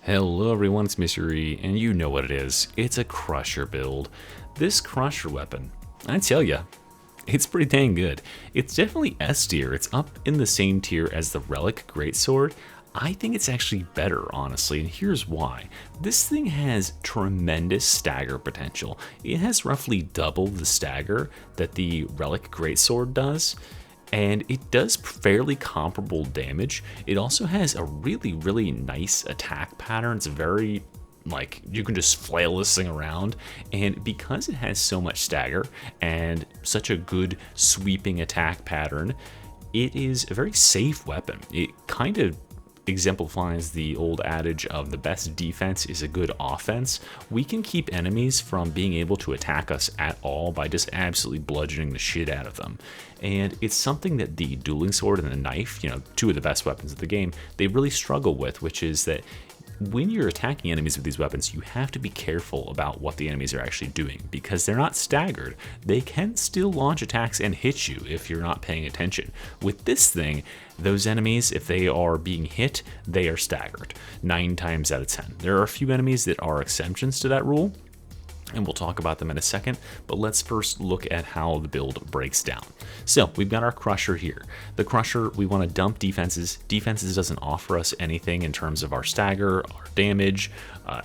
Hello everyone, it's Mystery, and you know what it is. It's a Crusher build. This Crusher weapon, I tell ya, it's pretty dang good. It's definitely S tier. It's up in the same tier as the Relic Greatsword. I think it's actually better, honestly, and here's why. This thing has tremendous stagger potential. It has roughly double the stagger that the Relic Greatsword does, and it does fairly comparable damage. It also has a really nice attack pattern. It's very, like, you can just flail this thing around, and because it has so much stagger and such a good sweeping attack pattern, it is a very safe weapon. It kind of exemplifies the old adage of the best defense is a good offense. We can keep enemies from being able to attack us at all by just absolutely bludgeoning the shit out of them. And it's something that the dueling sword and the knife, two of the best weapons of the game, they really struggle with, which is that when you're attacking enemies with these weapons, you have to be careful about what the enemies are actually doing because they're not staggered. They can still launch attacks and hit you if you're not paying attention. With this thing, those enemies, if they are being hit, they are staggered 9 times out of 10. There are a few enemies that are exceptions to that rule, and we'll talk about them in a second, but let's first look at how the build breaks down. So we've got our Crusher here. The Crusher, we want to dump defenses. Defenses doesn't offer us anything in terms of our stagger, our damage,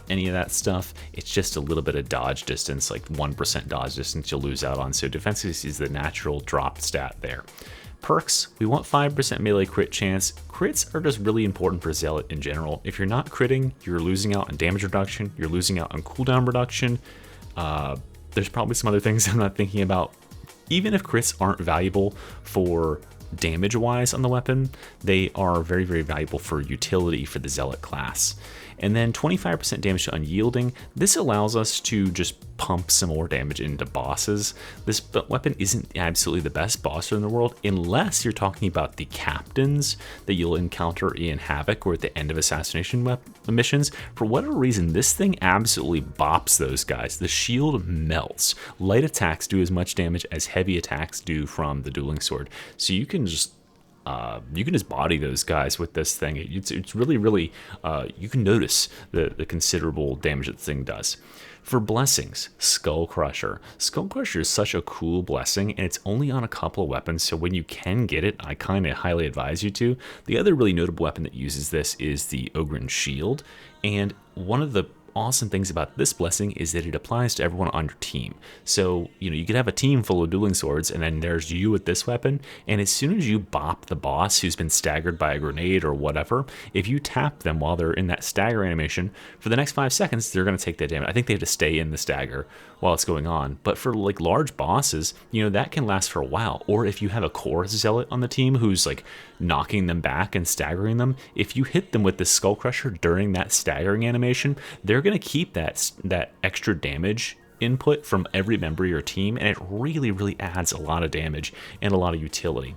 any of that stuff. It's just a little bit of dodge distance, like 1% dodge distance you'll lose out on. So defenses is the natural drop stat there. Perks, we want 5% melee crit chance. Crits are just really important for Zealot in general. If you're not critting, you're losing out on damage reduction, you're losing out on cooldown reduction. There's probably some other things I'm not thinking about. Even if crits aren't valuable for damage wise on the weapon, they are very valuable for utility for the Zealot class. And then 25% damage to unyielding. This allows us to just pump some more damage into bosses. This weapon isn't absolutely the best boss in the world unless you're talking about the captains that you'll encounter in Havoc or at the end of assassination missions. For whatever reason, this thing absolutely bops those guys. The shield melts. Light attacks do as much damage as heavy attacks do from the dueling sword. So you can just body those guys with this thing. It's really you can notice the considerable damage that the thing does. For blessings, Skull Crusher. Skull Crusher is such a cool blessing, and it's only on a couple of weapons, so when you can get it, I kind of highly advise you to. The other really notable weapon that uses this is the Ogren Shield, and one of the awesome things about this blessing is that it applies to everyone on your team. So, you could have a team full of dueling swords, and then there's you with this weapon, and as soon as you bop the boss who's been staggered by a grenade or whatever, if you tap them while they're in that stagger animation, for the next 5 seconds, they're going to take that damage. I think they have to stay in the stagger while it's going on, but for like large bosses, that can last for a while. Or if you have a core zealot on the team who's like knocking them back and staggering them, if you hit them with the Skull Crusher during that staggering animation, they're going to keep that extra damage input from every member of your team, and it really adds a lot of damage and a lot of utility.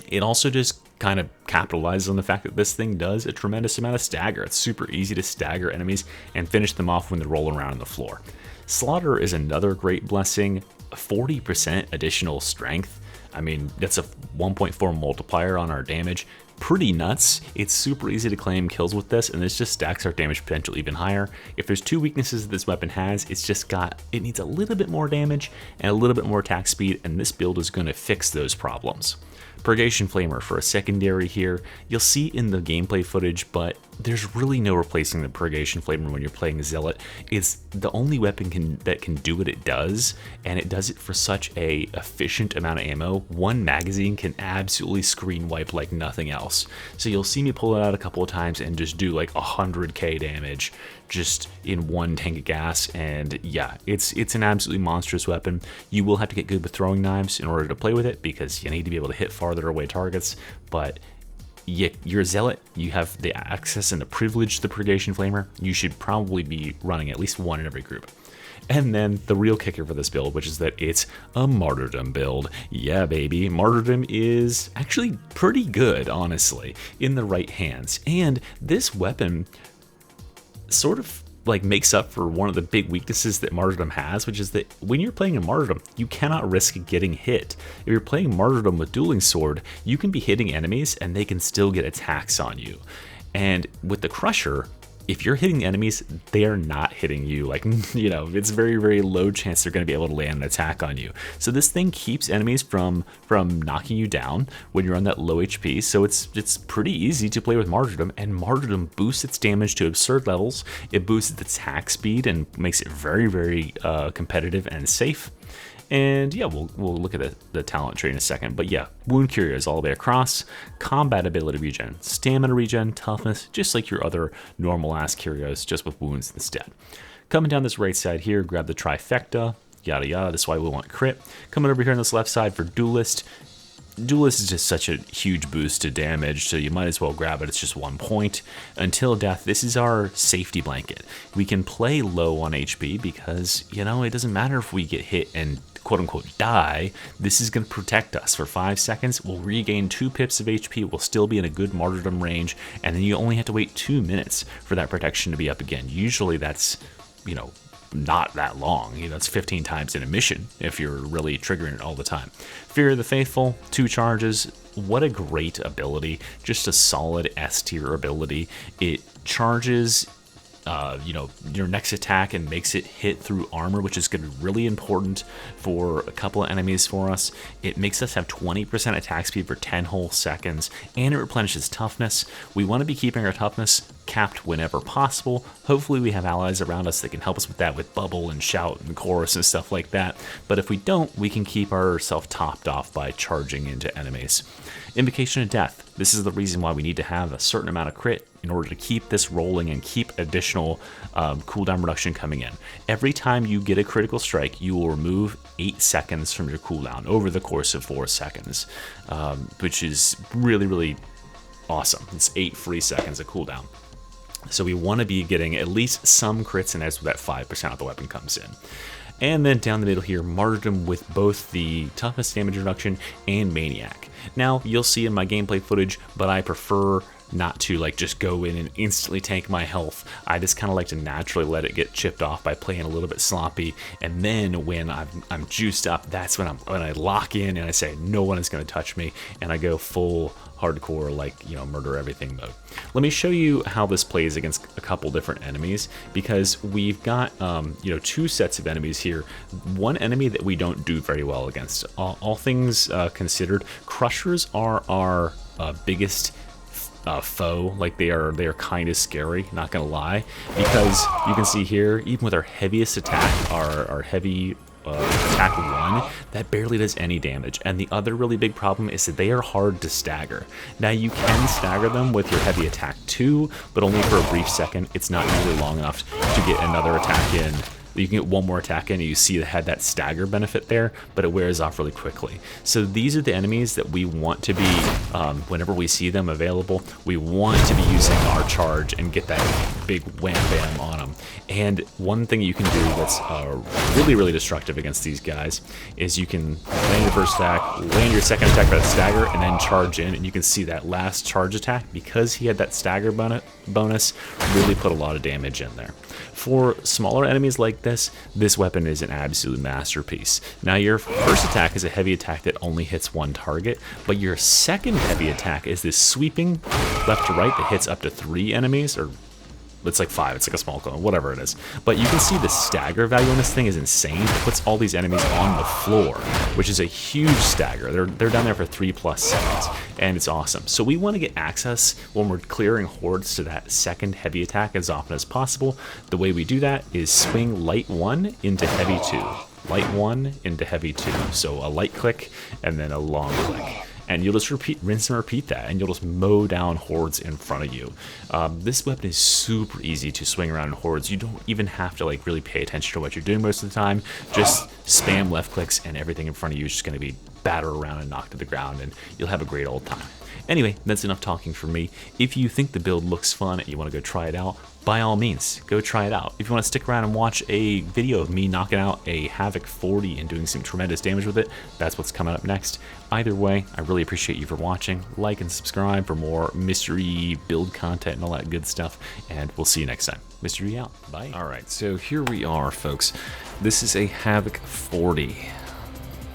It also just kind of capitalizes on the fact that this thing does a tremendous amount of stagger. It's super easy to stagger enemies and finish them off when they're rolling around on the floor. Slaughter is another great blessing. 40% additional strength. I mean, that's a 1.4 multiplier on our damage. Pretty nuts. It's super easy to claim kills with this, and this just stacks our damage potential even higher. If there's 2 weaknesses that this weapon has, it needs a little bit more damage and a little bit more attack speed, and this build is going to fix those problems. Purgation Flamer for a secondary here. You'll see in the gameplay footage, but there's really no replacing the Purgation Flamer when you're playing Zealot. It's the only weapon that can do what it does, and it does it for such a efficient amount of ammo. One magazine can absolutely screen wipe like nothing else. So you'll see me pull it out a couple of times and just do like 100k damage just in one tank of gas, and yeah, it's an absolutely monstrous weapon. You will have to get good with throwing knives in order to play with it because you need to be able to hit farther away targets, but you're a zealot, you have the access and the privilege to the Purgation Flamer, you should probably be running at least one in every group. And then the real kicker for this build, which is that it's a Martyrdom build. Yeah, baby, Martyrdom is actually pretty good, honestly, in the right hands. And this weapon sort of like makes up for one of the big weaknesses that Martyrdom has, which is that when you're playing a Martyrdom, you cannot risk getting hit. If you're playing Martyrdom with Dueling Sword, you can be hitting enemies and they can still get attacks on you. And with the Crusher, if you're hitting the enemies, they are not hitting you. Like, you know, it's very, very low chance they're going to be able to land an attack on you. So this thing keeps enemies from knocking you down when you're on that low HP. So it's pretty easy to play with Martyrdom, and Martyrdom boosts its damage to absurd levels. It boosts its attack speed and makes it very, very competitive and safe. And yeah, we'll look at the talent tree in a second. But yeah, Wound Cure is all the way across. Combat ability regen, stamina regen, toughness, just like your other normal ass curios, just with wounds instead. Coming down this right side here, grab the trifecta, yada yada. That's why we want crit. Coming over here on this left side for Duelist. Duelist is just such a huge boost to damage, so you might as well grab it. It's just 1 point. Until Death, this is our safety blanket. We can play low on HP because, you know, it doesn't matter if we get hit and quote-unquote die. This is going to protect us for 5 seconds. We'll regain 2 pips of HP. We'll still be in a good martyrdom range, and then you only have to wait 2 minutes for that protection to be up again. Usually that's, you know, not that long. You know, it's 15 times in a mission if you're really triggering it all the time. Fear of the Faithful, 2 charges. What a great ability. Just a solid S tier ability. It charges you know, your next attack and makes it hit through armor, which is going to be really important for a couple of enemies for us. It makes us have 20% attack speed for 10 whole seconds, and it replenishes toughness. We want to be keeping our toughness capped whenever possible. Hopefully we have allies around us that can help us with that, with bubble and shout and chorus and stuff like that. But if we don't, we can keep ourselves topped off by charging into enemies. Invocation of Death. This is the reason why we need to have a certain amount of crit in order to keep this rolling and keep additional cooldown reduction coming in. Every time you get a critical strike, you will remove 8 seconds from your cooldown over the course of 4 seconds, which is really, really awesome. It's 8 free seconds of cooldown. So we want to be getting at least some crits, and that's where that 5% of the weapon comes in. And then down the middle here, Martyrdom with both the toughness damage reduction and Maniac. Now, you'll see in my gameplay footage, but I prefer not to like just go in and instantly tank my health. I just kind of like to naturally let it get chipped off by playing a little bit sloppy, and then when I'm juiced up, that's when I lock in and I say no one is going to touch me, and I go full hardcore, like, you know, murder everything mode. Let me show you how this plays against a couple different enemies, because we've got you know, 2 sets of enemies here. One enemy that we don't do very well against. All things considered, crushers are our biggest foe. Like, they are kind of scary, not gonna lie, because you can see here, even with our heaviest attack, our heavy attack 1, that barely does any damage. And the other really big problem is that they are hard to stagger. Now, you can stagger them with your heavy attack 2, but only for a brief second. It's not usually long enough to get another attack in. You can get one more attack in and you see it had that stagger benefit there, but it wears off really quickly. So these are the enemies that we want to be, whenever we see them available, we want to be using our charge and get that big wham bam on them. And one thing you can do that's really, really destructive against these guys is you can land your first attack, land your second attack with that stagger, and then charge in, and you can see that last charge attack, because he had that stagger bonus, really put a lot of damage in there. For smaller enemies like this weapon is an absolute masterpiece. Now, your first attack is a heavy attack that only hits 1 target, but your second heavy attack is this sweeping left to right that hits up to 3 enemies, or it's like 5, it's like a small clone, whatever it is. But you can see the stagger value on this thing is insane. It puts all these enemies on the floor, which is a huge stagger. They're down there for 3+ seconds, and it's awesome. So we want to get access when we're clearing hordes to that second heavy attack as often as possible. The way we do that is swing light 1 into heavy 2. Light 1 into heavy 2. So a light click and then a long click. And you'll just rinse and repeat that, and you'll just mow down hordes in front of you. This weapon is super easy to swing around in hordes. You don't even have to like really pay attention to what you're doing most of the time. Just spam left clicks, and everything in front of you is just going to be battered around and knocked to the ground, and you'll have a great old time. Anyway, that's enough talking for me. If you think the build looks fun and you want to go try it out, by all means, go try it out. If you want to stick around and watch a video of me knocking out a Havoc 40 and doing some tremendous damage with it, that's what's coming up next. Either way, I really appreciate you for watching. Like and subscribe for more mystery build content and all that good stuff, and we'll see you next time. Mystery out. Bye. Alright, so here we are, folks. This is a Havoc 40.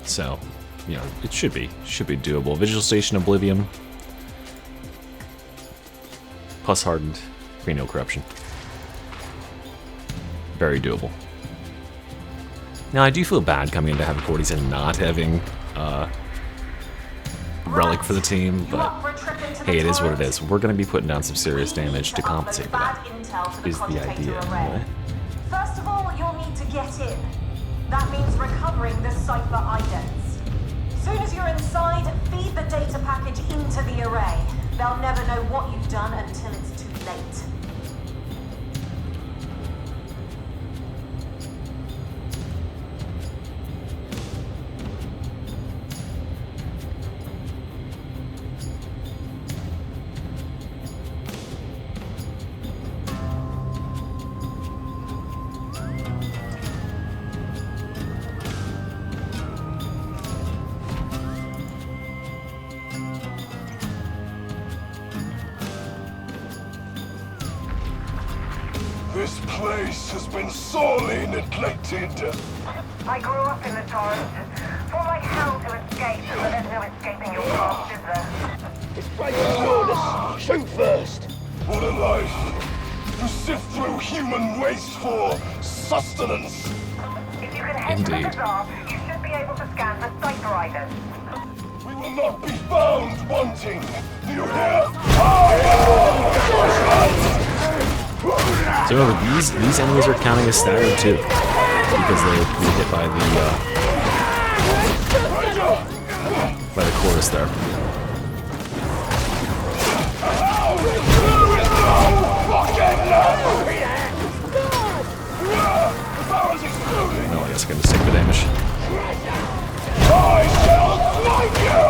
So, you know, it should be doable. Visual Station Oblivion, plus hardened, cranial corruption. Very doable. Now, I do feel bad coming into Heavy 40s and not having Relic for the team, but hey, it is what it is. We're going to be putting down some serious damage to compensate for that, is the idea, anyway. First of all, you'll need to get in. That means recovering the cipher idents. Soon as you're inside, feed the data package into the array. They'll never know what you've done until it's too late. This place has been sorely neglected. I grew up in the torrent. Fought like hell to escape, but there's no escaping your past, is there? This place is yours. Shoot first. What a life! To sift through human waste for sustenance. If you can head to the bazaar, you should be able to scan the cipher items. We will not be found wanting. Do you hear? So remember, these enemies are counting as staggered too, because they were hit by the chorus there. No, I guess I can just take the damage. I shall smite you!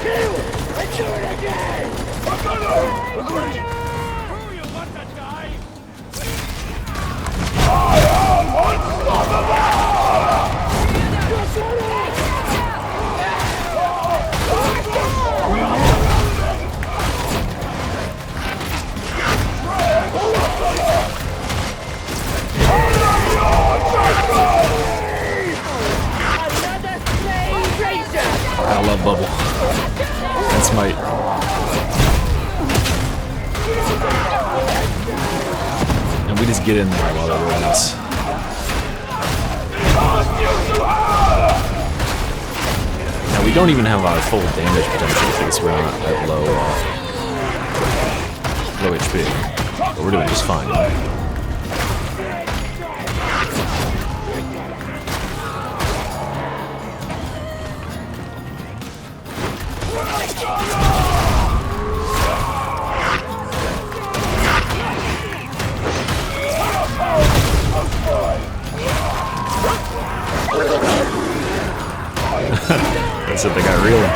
Kill and do it again. I'm gonna agree. I am unstoppable! I love Bubble. That's my... And we just get in there while everyone else. Now we don't even have our full damage potential because we're not at low HP. But we're doing just fine. That's it, they got reeling.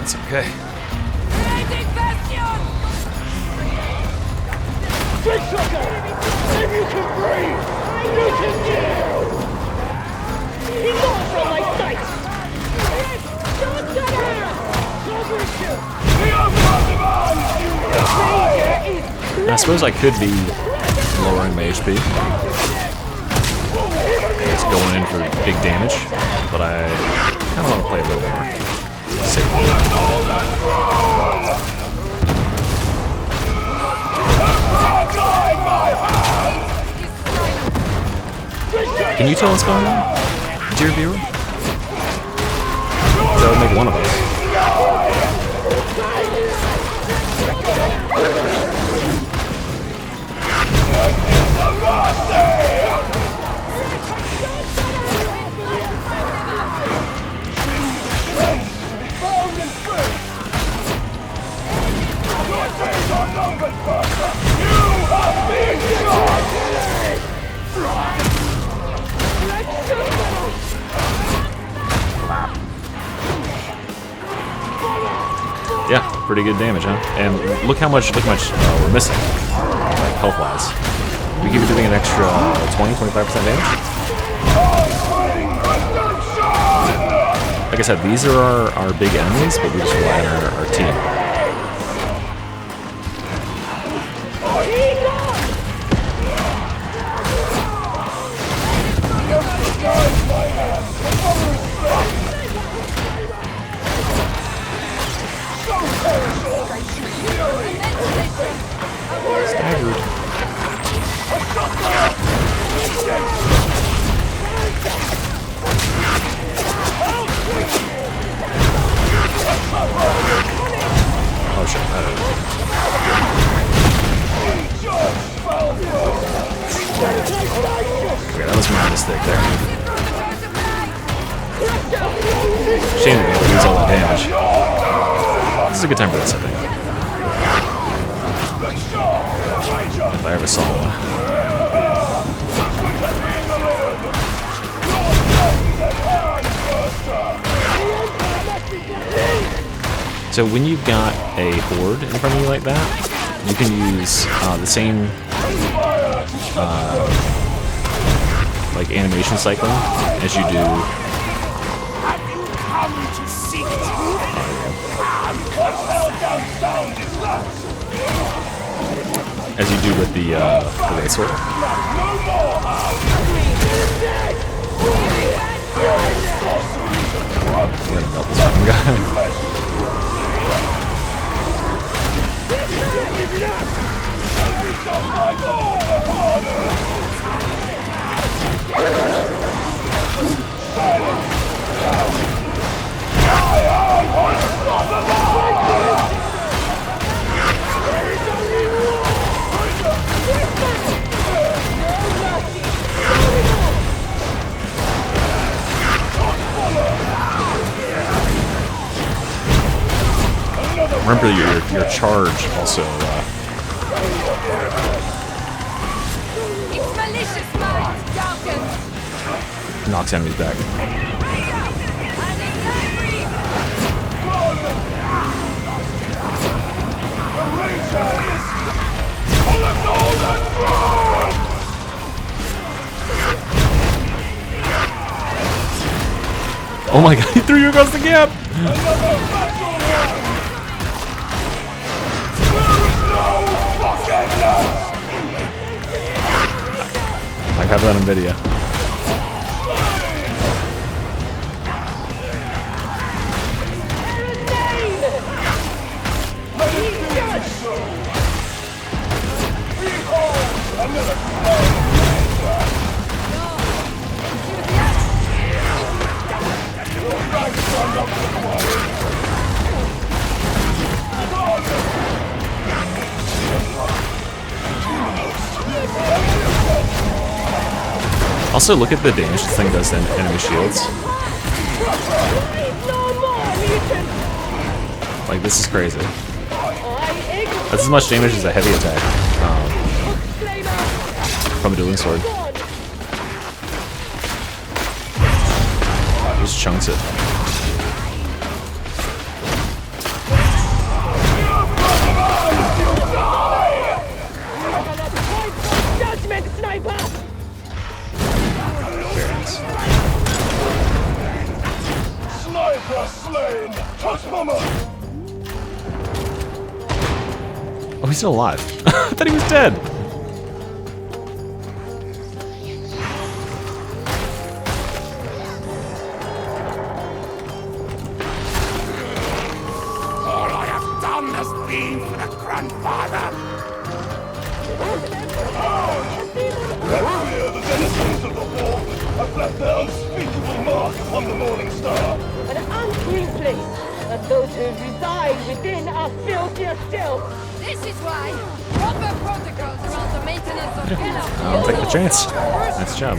It's okay. Big sucker! If you can breathe, you can kill! He's on from my sight! I suppose I could be lowering my HP. Just going in for big damage, but I kind of want to play a little more safe. Can you tell what's going on, dear viewer? That would make one of us. Yeah, pretty good damage, huh? And look how much we're missing, like health-wise. We keep doing an extra 20-25% damage. Like I said, these are our big enemies, but we just rely on our team. Staggered. Oh shit, okay, that was my mistake there. Shame to be able to use all that damage. This is a good time for this, I think. If I ever saw one. So when you've got a horde in front of you like that, you can use the same like animation cycling as you do. As you do with the sword. We're gonna melt this fucking guy. Remember your charge also It's malicious minds, darkened. knocks enemies back. Oh my god, he threw you across the gap! I have that on video. Also, look at the damage this thing does to enemy shields. Like, this is crazy. That's as much damage as a heavy attack from a dueling sword. Just chunks it. Oh, he's still alive. I thought he was dead. All I have done has been for the grandfather. I fear the denizens of the Horde have left their unspeakable mark upon the Morning Star. An unclean place, and those who reside within are filthier still. This is why proper protocols around the maintenance of I'll take the chance. Nice job.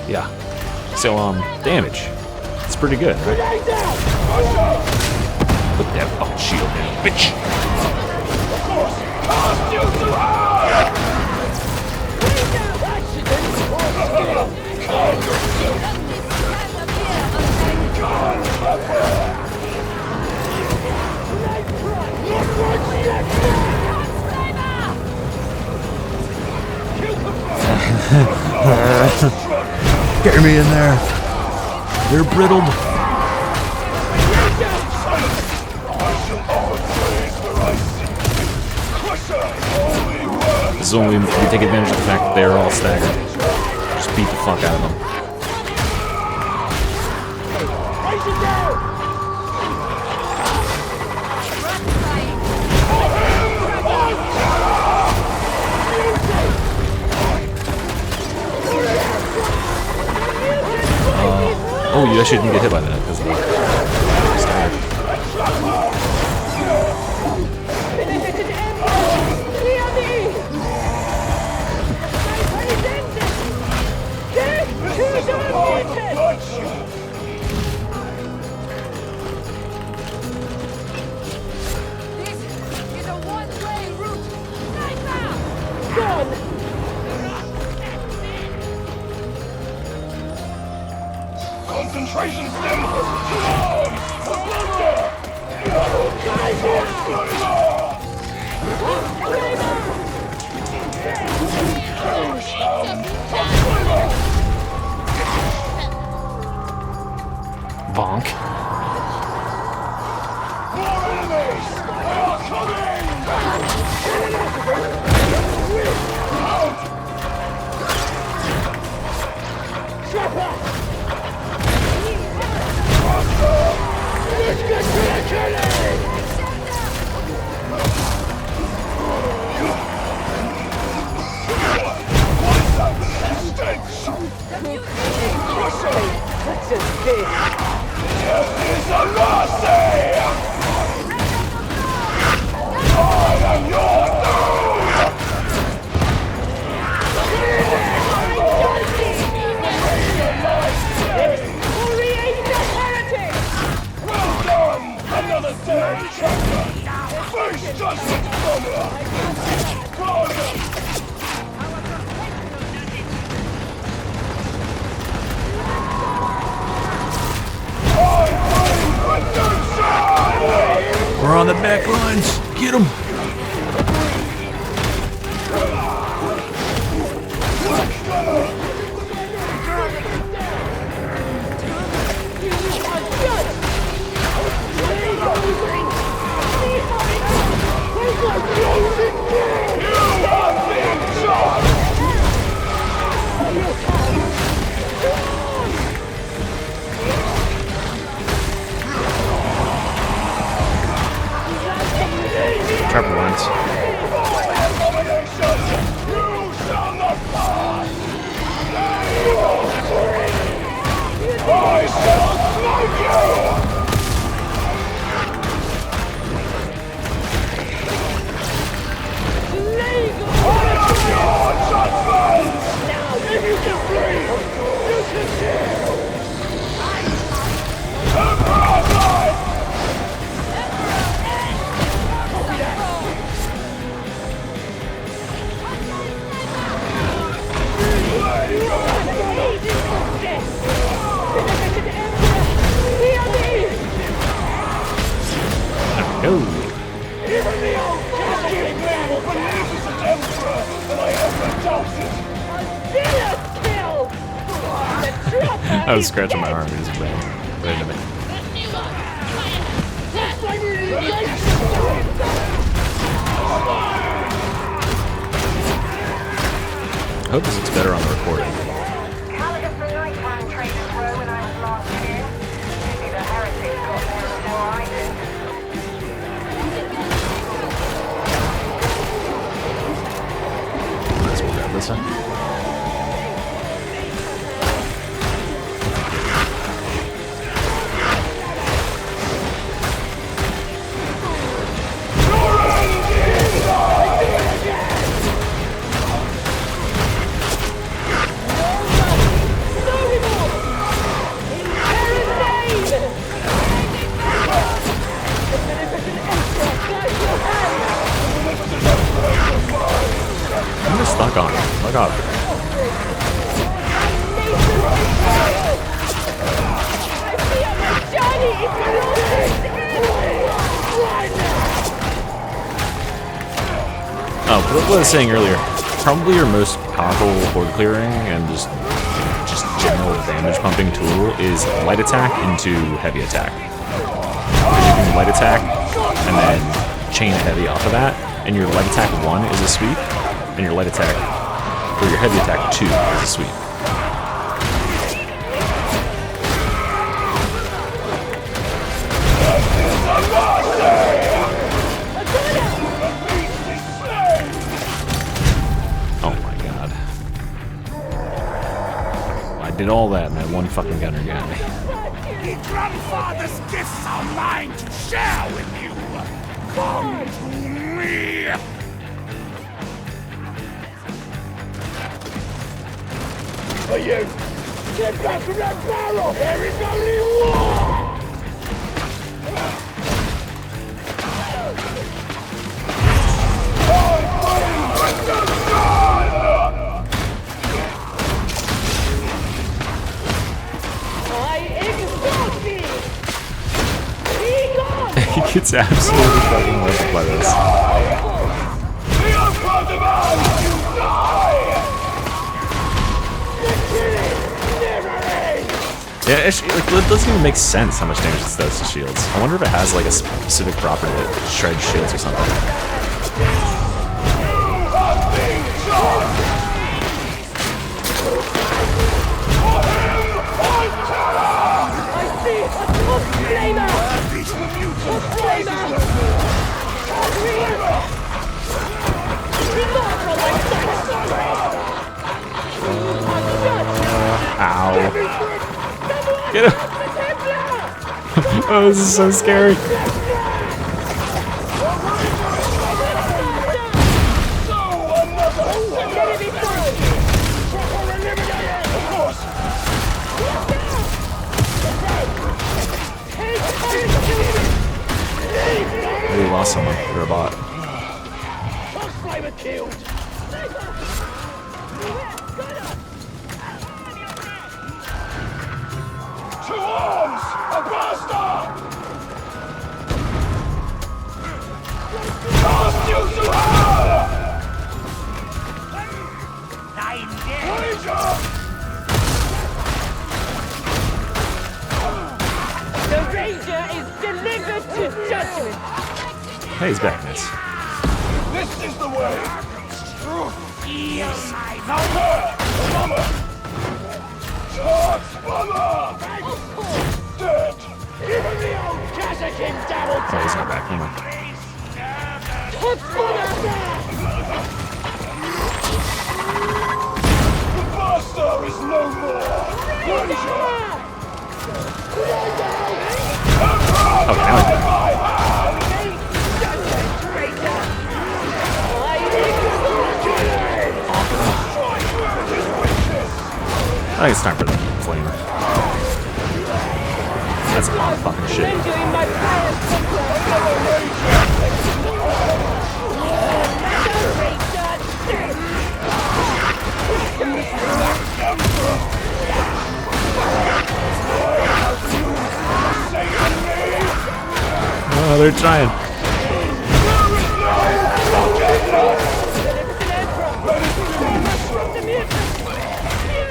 Yeah. So, damage. It's pretty good, right? Put that fucking shield down, bitch! Get me in there. They're brittled. This is only we take advantage of the fact that they're all staggered. Just beat the fuck out of them. Oh, you actually didn't get hit by that because of the stagger. This is a one-way route. Sniper! Concentration stem! Bonk. More enemies! They are coming! Is a mercy! I am your doom! Well done! Another day, chapter! Face justice, brother! We're on the back lines. Get them. Trapper lines. I shall smoke you! Now, if you can breathe, you can kill! Emperor's life! Oh. Even the old Catholic man will believe he's an emperor, and I have no doubt. I was scratching my arm. It just ran into me. I hope this looks better on the recording. Caligus the nighttime traders were when I was last here. Maybe the heretics got there before I did. Let's grab this one. what I was saying earlier. Probably your most powerful horde clearing and just general damage pumping tool is light attack into heavy attack. Because you can light attack and then chain a heavy off of that, and your light attack 1 is a sweep, and your light attack, or your heavy attack 2 is a sweep. Did all that and that one fucking gunner got me. Your grandfather's gifts are mine to share with you. Come to me. For you, get back from that barrel. There is only one. He gets absolutely fucking leveled by this. Yeah, actually, like, it doesn't even make sense how much damage this does to shields. I wonder if it has like a specific property that shreds shields or something. Ow. Get him! Oh, this is so scary. We lost someone. They're a bot. To arms! A bastard! Cast you to hell! The Ranger is delivered to judgment. Hey, he's back, miss. This is the way! Yes, Bomber! Charge Bomber! Dead! Even the old Kazakin double Oh, he's not back. Never mind. The Buster is no more! Ranger! Oh, now he's back. I think it's time for the flamer. That's a lot of fucking shit. Oh, they're trying.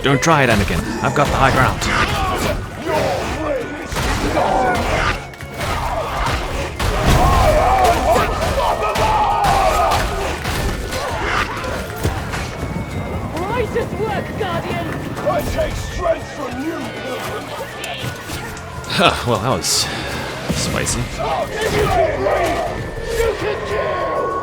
Don't try it, Anakin. I've got the high ground. Righteous work, Guardian! I take strength from you, Pilgrim. Well, that was spicy. If you can breathe, you can kill!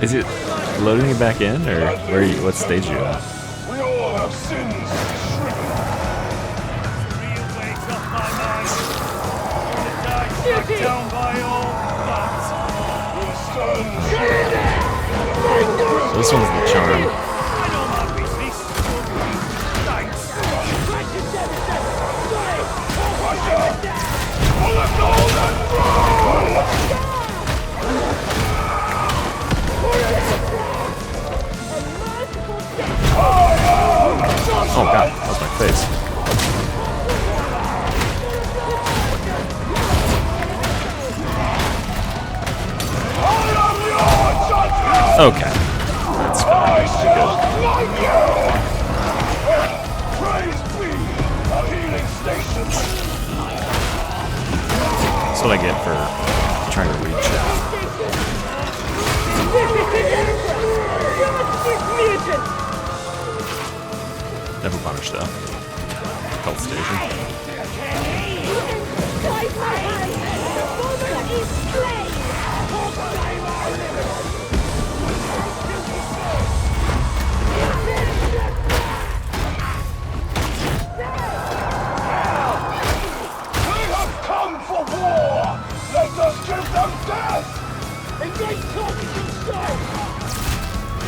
Is it loading you back in, or where are you, what stage are you at? We all have sins to shrivel. Down by all So this one's the charm. Oh god, that was my face. Okay. That's fine. I shall smite you! Praise be a healing station! That's what I get for trying to reach out. Never punished though. Health station. They have come for war! Let us give them death!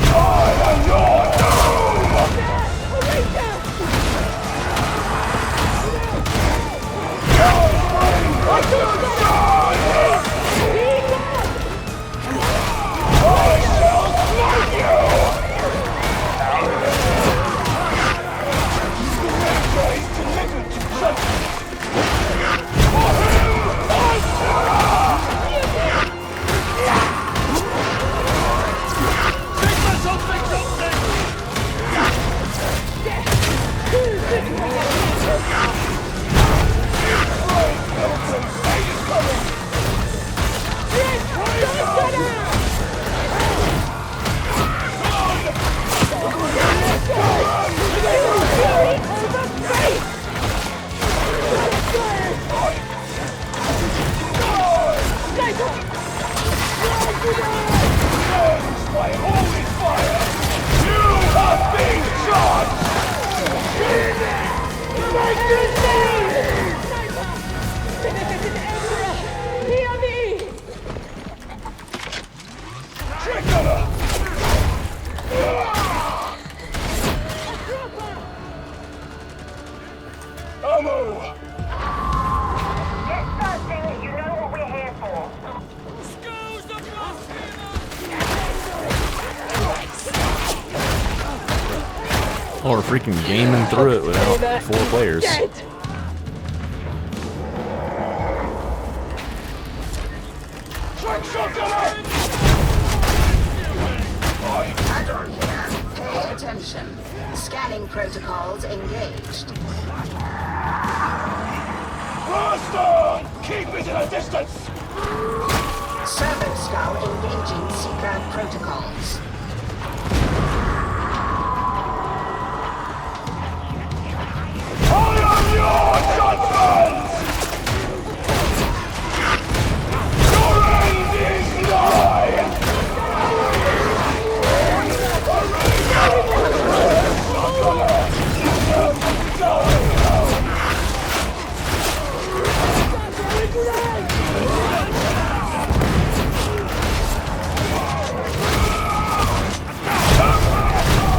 I am your doom! My holy fire! You have been charged! Trigger! Ammo! Get searching. You know what we're here for. Oh, we're freaking gaming through it without 4 players. Add-on here. Pay attention. Scanning protocols engaged. Blaster! Keep it at a distance! Servo Skull engaging Seeker protocols. I am your judgment! Your end is nigh!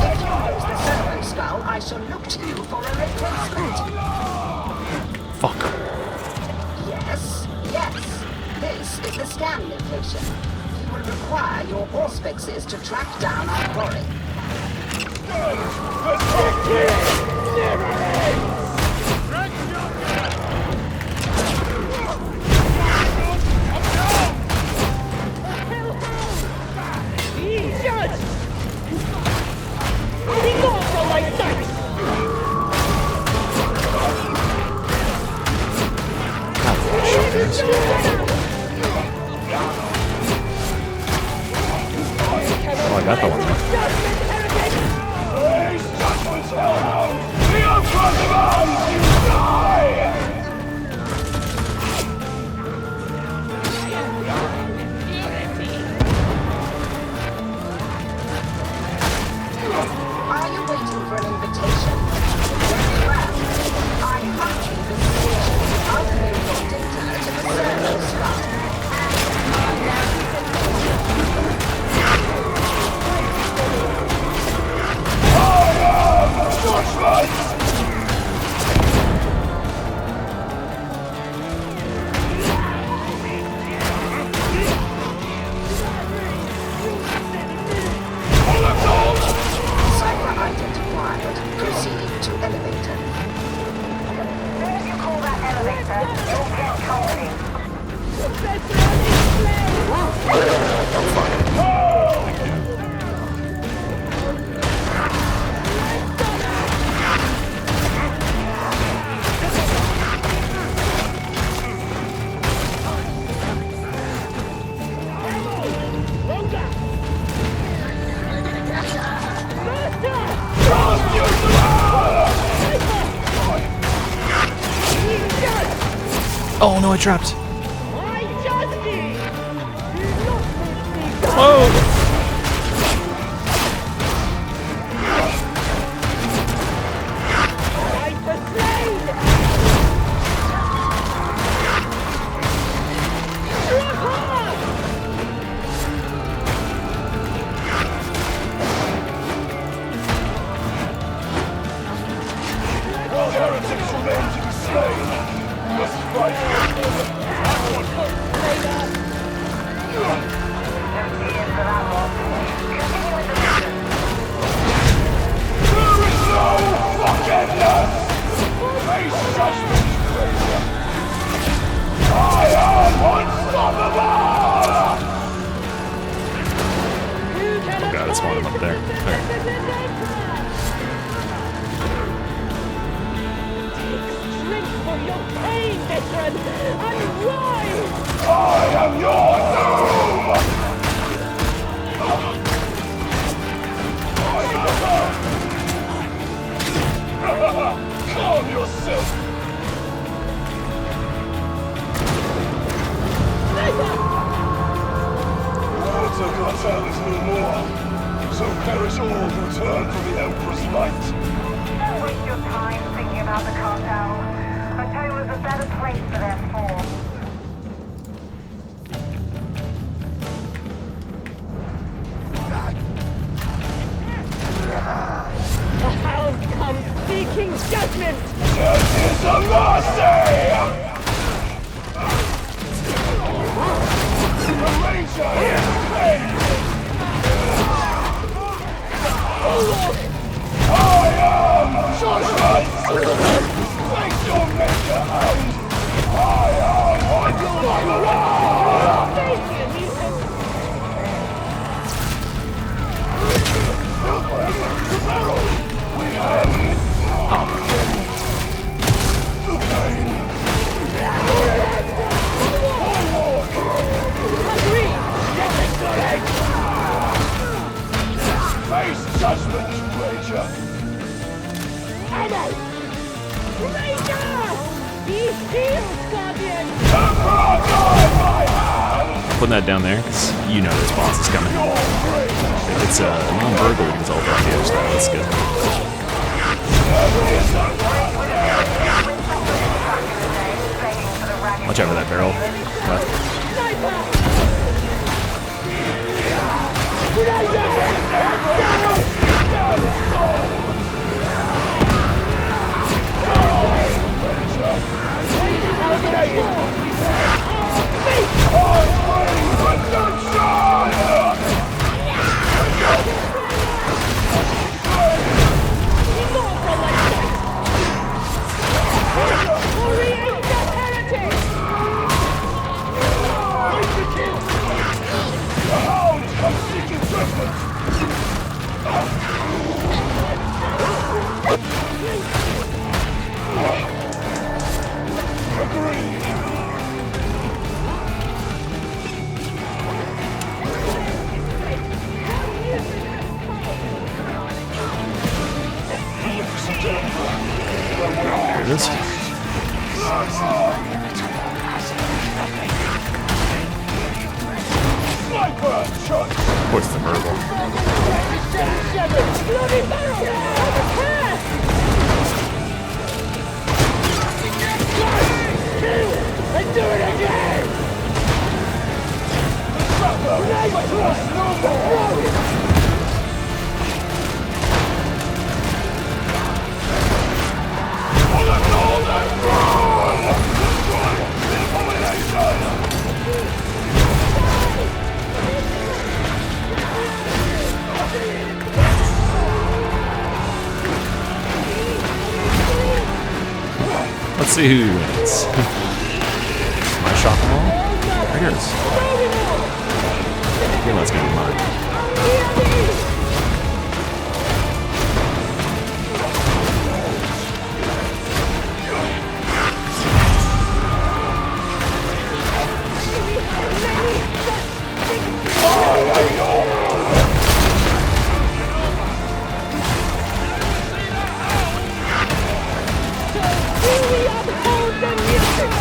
If you use the Servo Skull, I shall look to you for a replacement. Fuck. Yes, yes. This is the scan location. You will require your auspexes to track down our quarry. Oh, I got the one. These judgments hellbound! The Emperor's demands you die! Are you waiting for an invitation? Very well. I humbly beseech you to upload your data to the Servo Skull. Judgment! Cipher identified. Proceed to elevator. As soon as you call that elevator, you'll get company. Oh no, I trapped. My justice! Whoa! Fight the slain! Rock hard! While heretics remain to be slain, we must fight for them. There is no forgiveness! Face judgment, Fraser! I am unstoppable! Oh god, it's one of them up there. Okay. Drink for your pain, veteran, and rise! I am your doom! Calm yourself! Walter Cartel is no more, so perish all who turn from the Emperor's light. Don't waste your time thinking about the cartel. Hotel is a better place for their fall. The hound comes seeking judgment! Death is a mercy! The Ranger is paid! I am judgment! Face your maker, hound! I am unstoppable! Face you, mutant! The barrel! We have the pain! Agree! Face judgment, Ranger! Ammo! Ranger! Be healed, Guardian! Emperor, guide my hand! Putting that down there, because you know this boss is coming. Your praise! If it's non-verbal, it's all about the other stuff. That's good. Watch out for that barrel. Left. Orient the heretic! The hound comes seeking judgment! Agreed! There it is. Sniper shot! Of course, the verbal. Bloody barrel! Attack! And do it again! On the golden throne! Abomination! Let's see who wins. Am I shot them all? I guess. Okay, that's gonna be mine. We uphold the music!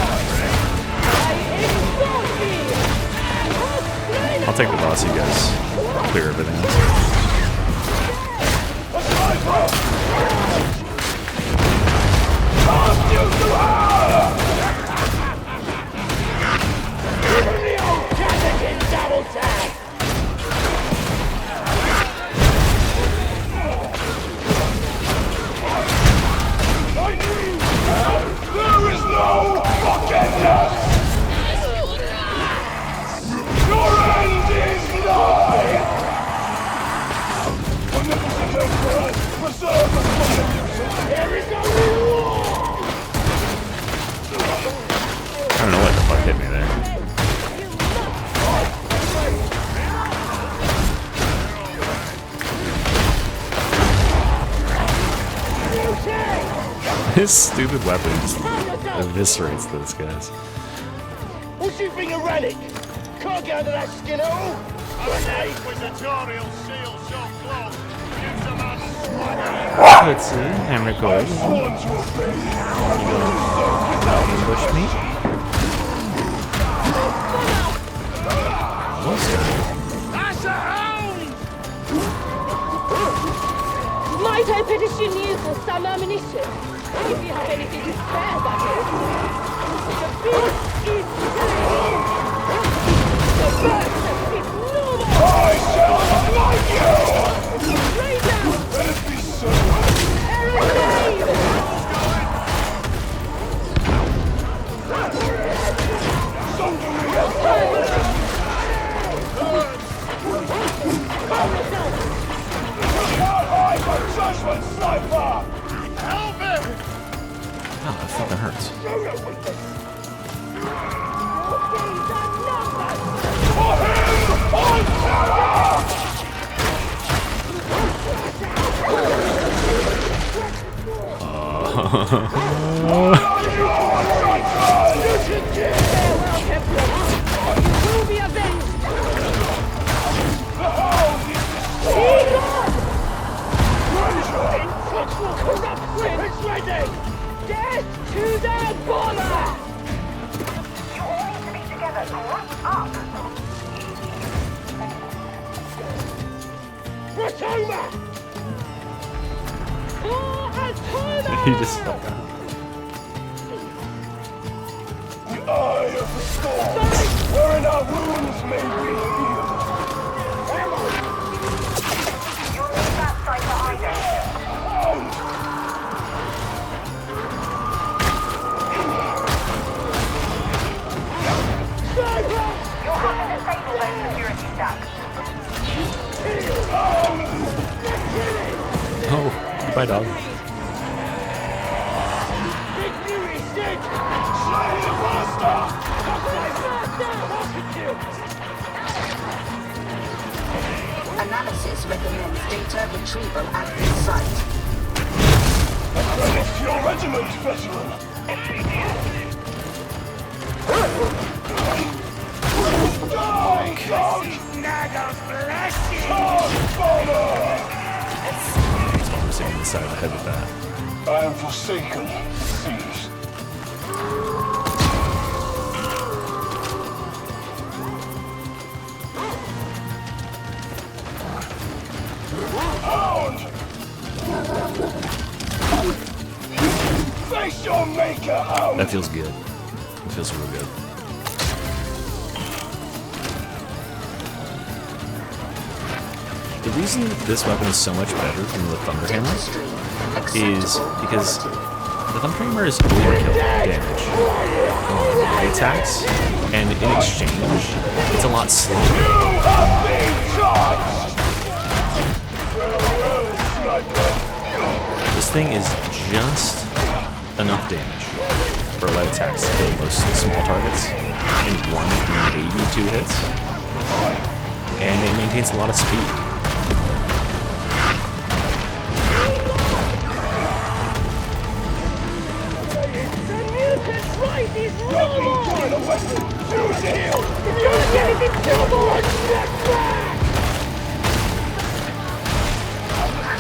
I'll take the boss, you guys clear everything else. There is no forgiveness! Your end is nigh! Magnificent Emperor, preserve us from abuses! There is no reward! I don't know what the fuck hit me there. His stupid weapon just eviscerates those guys. What's you being a relic? Can't get under that skin at all. Let's see, I'm recording. You gonna ambush me? What's that? That's a hound! Might I petition you for some ammunition? If you have anything to spare, that is. The beast is slain! The bird is normal! I shall not like you! Lay down! Let it be so! Aeroplane! Judgment sniper! Help him! Oh, that fucking hurts. For him on terror! You will be avenged! The hound is It's ready! Death to the baller! You all need to be together. Group up. Ratoma! He just fell down. the eye of the storm, wherein our wounds may be healed. You'll need that site for hiding. You'll have to disable those security stacks. Oh, goodbye, dog. Analysis recommends data retrieval at this site. Credit to your regiment, veteran. Die, dog! Transformer! I'm sitting inside the head of that. I am forsaken, seized. Hound! Face your maker, hound! That feels good. It feels real good. The reason this weapon is so much better than the Thunder Hammer is because the Thunder Hammer is overkill damage on melee attacks, and in exchange, it's a lot slower. You have been charged! This thing is just enough damage for light attacks to kill most small targets in one, maybe two hits, and it maintains a lot of speed.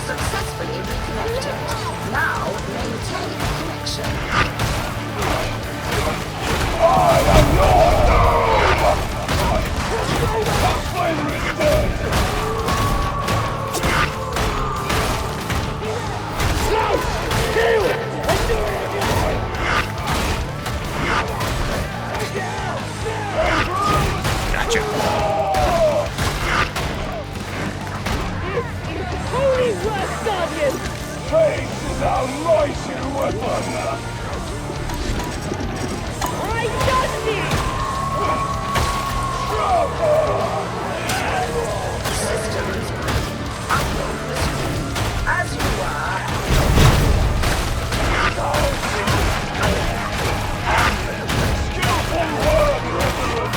Successfully reconnected. Now maintain connection. I am your doom! Faith is our mighty weapon. I got you! Systems as you are. Skillful work, Reverend.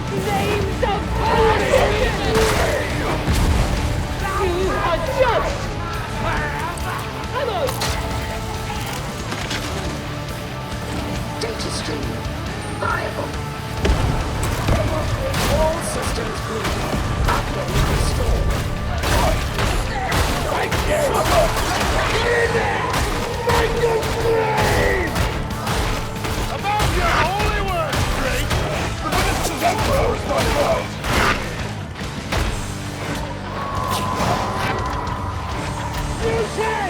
Flames of fire! You are judged! Hello! Data stream viable. All systems green. Upload restored. About your holy word, Drake! The minister's emperor is not right! You say!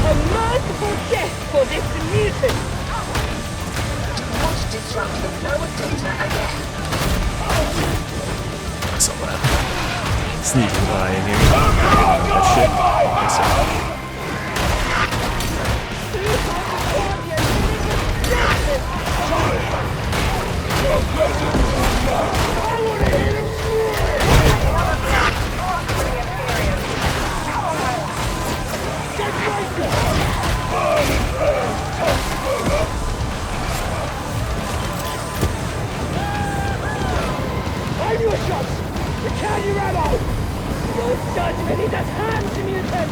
A merciful death for this mutant! Not disrupt the flow of data again. So sneaking by in here. That shit. Awesome. On your shots! Return your ammo! Your judgment is at hand, mutant!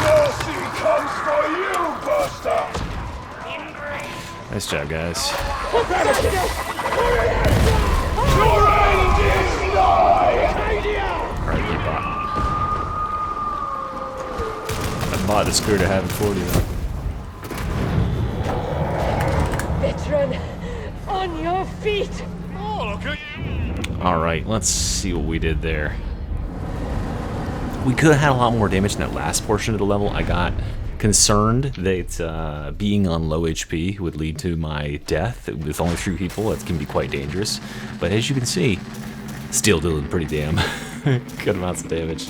Mercy comes for you, Buster! Nice job, guys. Your end is nigh! Alright, good bot. That bot is clear to have in 40 though. Veteran, on your feet! Alright, let's see what we did there. We could have had a lot more damage in that last portion of the level. I got concerned that being on low HP would lead to my death with only 3 people. That can be quite dangerous. But as you can see, still doing pretty damn good amounts of damage.